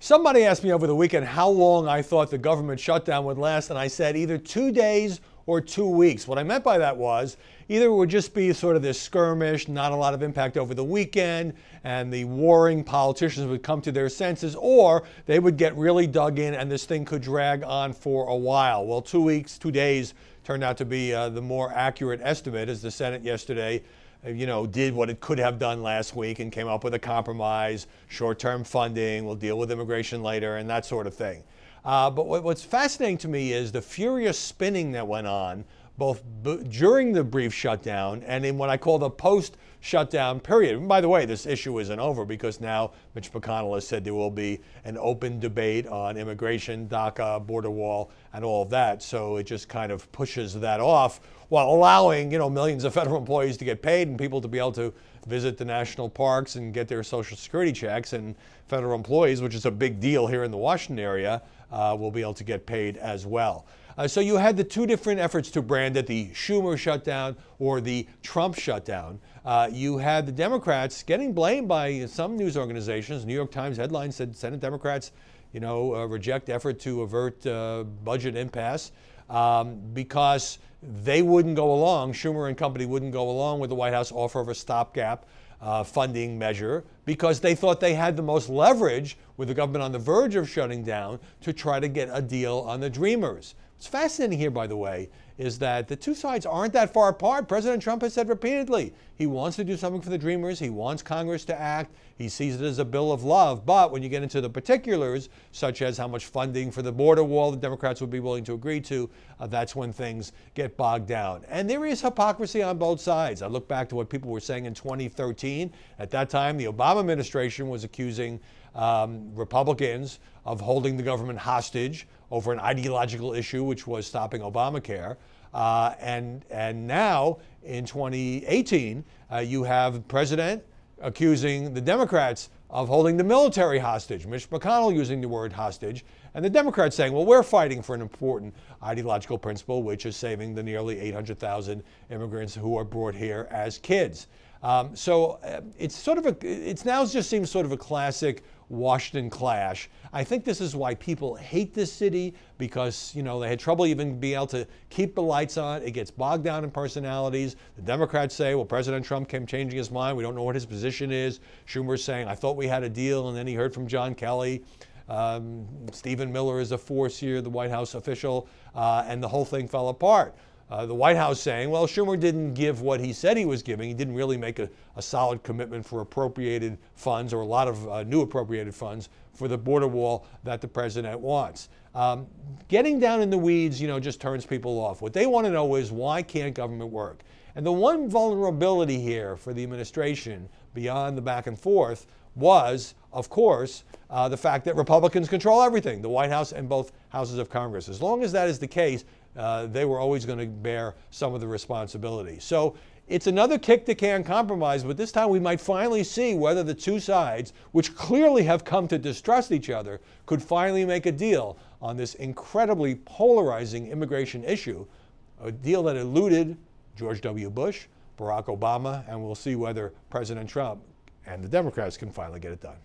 Somebody asked me over the weekend how long I thought the government shutdown would last, and I said either 2 days or 2 weeks. What I meant by that was either it would just be sort of this skirmish, not a lot of impact over the weekend, and the warring politicians would come to their senses, or they would get really dug in and this thing could drag on for a while. Well, 2 weeks, 2 days turned out to be the more accurate estimate, as the Senate yesterday did what it could have done last week and came up with a compromise, short-term funding, we'll deal with immigration later, and that sort of thing. But what's fascinating to me is the furious spinning that went on both during the brief shutdown and in what I call the post-shutdown period. And by the way, this issue isn't over because now Mitch McConnell has said there will be an open debate on immigration, DACA, border wall, and all of that. So it just kind of pushes that off while allowing, millions of federal employees to get paid and people to be able to visit the national parks and get their Social Security checks, and federal employees, which is a big deal here in the Washington area, will be able to get paid as well. So you had the two different efforts to brand it, the Schumer shutdown or the Trump shutdown. You had the Democrats getting blamed by some news organizations. New York Times headline said Senate Democrats, reject effort to avert budget impasse because they wouldn't go along, Schumer and company wouldn't go along with the White House offer of a stopgap funding measure because they thought they had the most leverage with the government on the verge of shutting down to try to get a deal on the Dreamers. What's fascinating here, by the way, is that the two sides aren't that far apart. President Trump has said repeatedly he wants to do something for the Dreamers. He wants Congress to act. He sees it as a bill of love. But when you get into the particulars, such as how much funding for the border wall the Democrats would be willing to agree to, that's when things get bogged down. And there is hypocrisy on both sides. I look back to what people were saying in 2013. At that time, the Obama administration was accusing Republicans of holding the government hostage over an ideological issue, which was stopping Obamacare. And now, in 2018, you have the president accusing the Democrats of holding the military hostage, Mitch McConnell using the word hostage, and the Democrats saying, well, we're fighting for an important ideological principle, which is saving the nearly 800,000 immigrants who are brought here as kids. It's now just seems sort of a classic Washington clash. I think this is why people hate this city, because they had trouble even being able to keep the lights on. It gets bogged down in personalities. The Democrats say, well, President Trump kept changing his mind. We don't know what his position is. Schumer's saying, I thought we had a deal, and then he heard from John Kelly. Stephen Miller is a force here, the White House official, and the whole thing fell apart. The White House saying, well, Schumer didn't give what he said he was giving. He didn't really make a solid commitment for appropriated funds, or a lot of new appropriated funds for the border wall that the president wants. Getting down in the weeds, just turns people off. What they want to know is, why can't government work? And the one vulnerability here for the administration, beyond the back and forth, was, of course, the fact that Republicans control everything, the White House and both houses of Congress. As long as that is the case, they were always going to bear some of the responsibility. So it's another kick the can compromise, but this time we might finally see whether the two sides, which clearly have come to distrust each other, could finally make a deal on this incredibly polarizing immigration issue, a deal that eluded George W. Bush, Barack Obama, and we'll see whether President Trump and the Democrats can finally get it done.